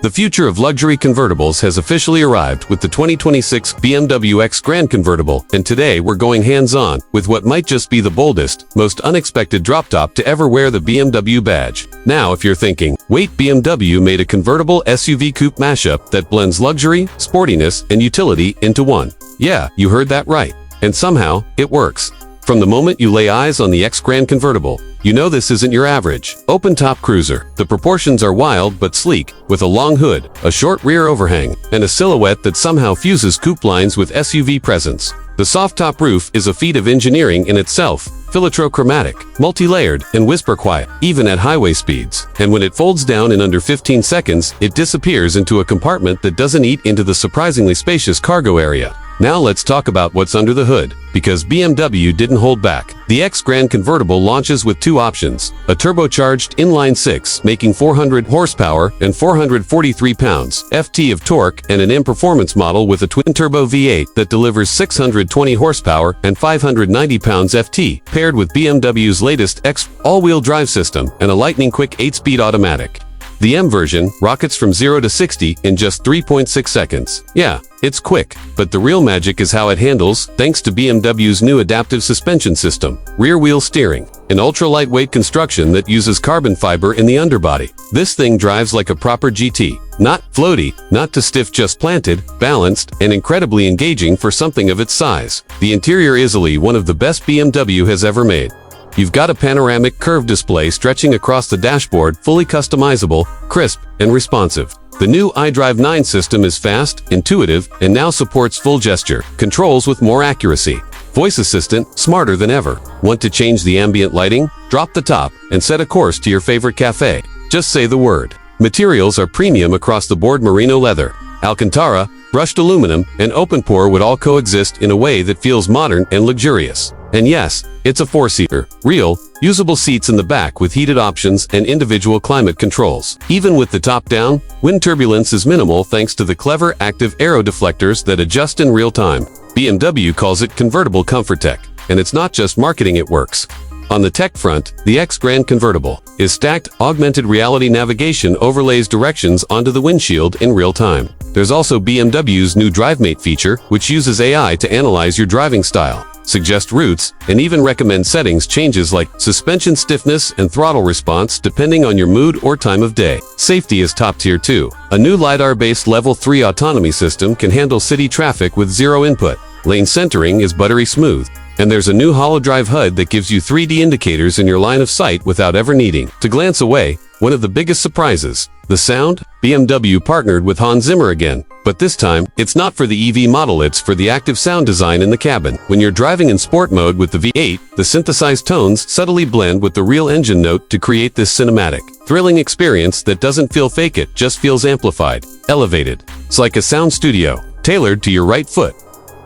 The future of luxury convertibles has officially arrived with the 2026 BMW X Gran Convertible, and today we're going hands-on with what might just be the boldest, most unexpected drop top to ever wear the BMW badge. Now, if you're thinking, wait, BMW made a convertible SUV coupe mashup that blends luxury, sportiness, and utility into one. Yeah, you heard that right. And somehow, it works. From the moment you lay eyes on the X Gran Convertible, you know this isn't your average open-top cruiser. The proportions are wild but sleek, with a long hood, a short rear overhang, and a silhouette that somehow fuses coupe lines with SUV presence. The soft-top roof is a feat of engineering in itself, philtrochromatic, multi-layered, and whisper-quiet, even at highway speeds. And when it folds down in under 15 seconds, it disappears into a compartment that doesn't eat into the surprisingly spacious cargo area. Now let's talk about what's under the hood, because BMW didn't hold back. The X Gran Convertible launches with two options: a turbocharged inline-six making 400 horsepower and 443 pounds-ft of torque, and an M-Performance model with a twin-turbo V8 that delivers 620 horsepower and 590 pounds-ft, paired with BMW's latest X all-wheel drive system and a lightning-quick 8-speed automatic. The M version rockets from 0 to 60 in just 3.6 seconds. Yeah, it's quick, but the real magic is how it handles, thanks to BMW's new adaptive suspension system, rear-wheel steering, an ultra-lightweight construction that uses carbon fiber in the underbody. This thing drives like a proper GT. Not floaty, not too stiff, just planted, balanced, and incredibly engaging for something of its size. The interior is easily one of the best BMW has ever made. You've got a panoramic curved display stretching across the dashboard, fully customizable, crisp, and responsive. The new iDrive 9 system is fast, intuitive, and now supports full gesture controls with more accuracy. Voice Assistant, smarter than ever. Want to change the ambient lighting? Drop the top and set a course to your favorite cafe. Just say the word. Materials are premium across the board: merino leather, Alcantara, brushed aluminum, and open pore would all coexist in a way that feels modern and luxurious. And yes, it's a four-seater. Real, usable seats in the back with heated options and individual climate controls. Even with the top down, wind turbulence is minimal thanks to the clever active aero deflectors that adjust in real time. BMW calls it convertible comfort tech, and it's not just marketing, it works. On the tech front, the X Gran Convertible is stacked. Augmented reality navigation overlays directions onto the windshield in real time. There's also BMW's new DriveMate feature, which uses AI to analyze your driving style, suggest routes, and even recommend settings changes like suspension stiffness and throttle response depending on your mood or time of day. Safety is top tier too. A new LiDAR-based Level 3 autonomy system can handle city traffic with zero input. Lane centering is buttery smooth. And there's a new holodrive HUD that gives you 3D indicators in your line of sight without ever needing to glance away. One of the biggest surprises, the sound. BMW partnered with Hans Zimmer again, but this time, it's not for the EV model, it's for the active sound design in the cabin. When you're driving in sport mode with the V8, the synthesized tones subtly blend with the real engine note to create this cinematic, thrilling experience that doesn't feel fake, it just feels amplified, elevated. It's like a sound studio, tailored to your right foot.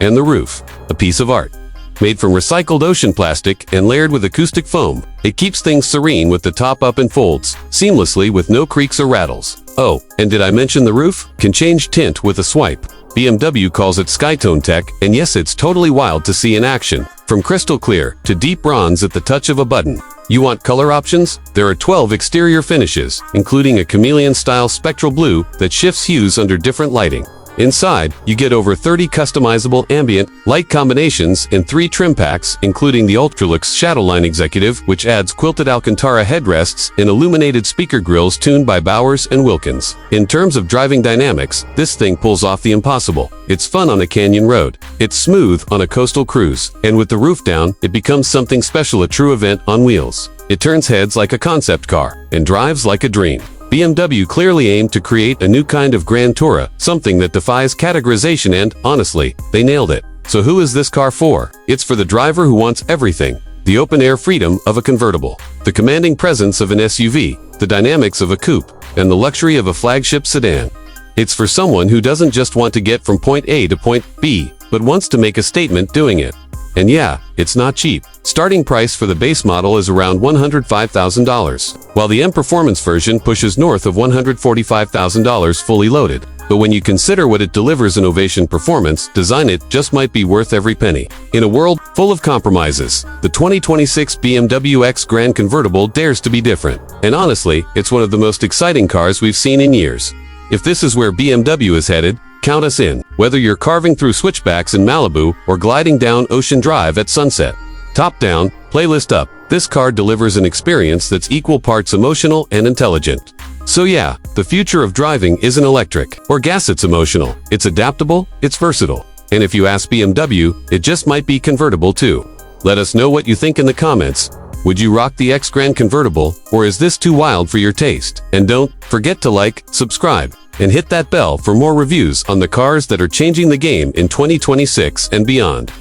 And the roof, a piece of art. Made from recycled ocean plastic and layered with acoustic foam, it keeps things serene with the top up and folds seamlessly with no creaks or rattles. Oh, and did I mention the roof can change tint with a swipe? BMW calls it Skytone tech, and yes, it's totally wild to see in action. From crystal clear to deep bronze at the touch of a button. You want color options? There are 12 exterior finishes, including a chameleon-style spectral blue that shifts hues under different lighting. Inside, you get over 30 customizable ambient light combinations in 3 trim packs, including the Ultralux Shadowline Executive, which adds quilted Alcantara headrests and illuminated speaker grills tuned by Bowers & Wilkins. In terms of driving dynamics, this thing pulls off the impossible. It's fun on a canyon road. It's smooth on a coastal cruise. And with the roof down, it becomes something special, a true event on wheels. It turns heads like a concept car and drives like a dream. BMW clearly aimed to create a new kind of Grand Tourer, something that defies categorization, and, honestly, they nailed it. So who is this car for? It's for the driver who wants everything. The open-air freedom of a convertible, the commanding presence of an SUV, the dynamics of a coupe, and the luxury of a flagship sedan. It's for someone who doesn't just want to get from point A to point B, but wants to make a statement doing it. And yeah, it's not cheap. Starting price for the base model is around $105,000, while the M-Performance version pushes north of $145,000 fully loaded. But when you consider what it delivers in ovation performance, design, it just might be worth every penny. In a world Full of compromises, the 2026 BMW X Gran Convertible dares to be different. And honestly, it's one of the most exciting cars we've seen in years. If this is where BMW is headed, count us in. Whether you're carving through switchbacks in Malibu or gliding down Ocean Drive at sunset. Top down, playlist up, this car delivers an experience that's equal parts emotional and intelligent. So yeah, the future of driving isn't electric or gas, it's emotional. It's adaptable, it's versatile. And if you ask BMW, it just might be convertible too. Let us know what you think in the comments. Would you rock the X Gran Convertible, or is this too wild for your taste? And don't forget to like, subscribe, and hit that bell for more reviews on the cars that are changing the game in 2026 and beyond.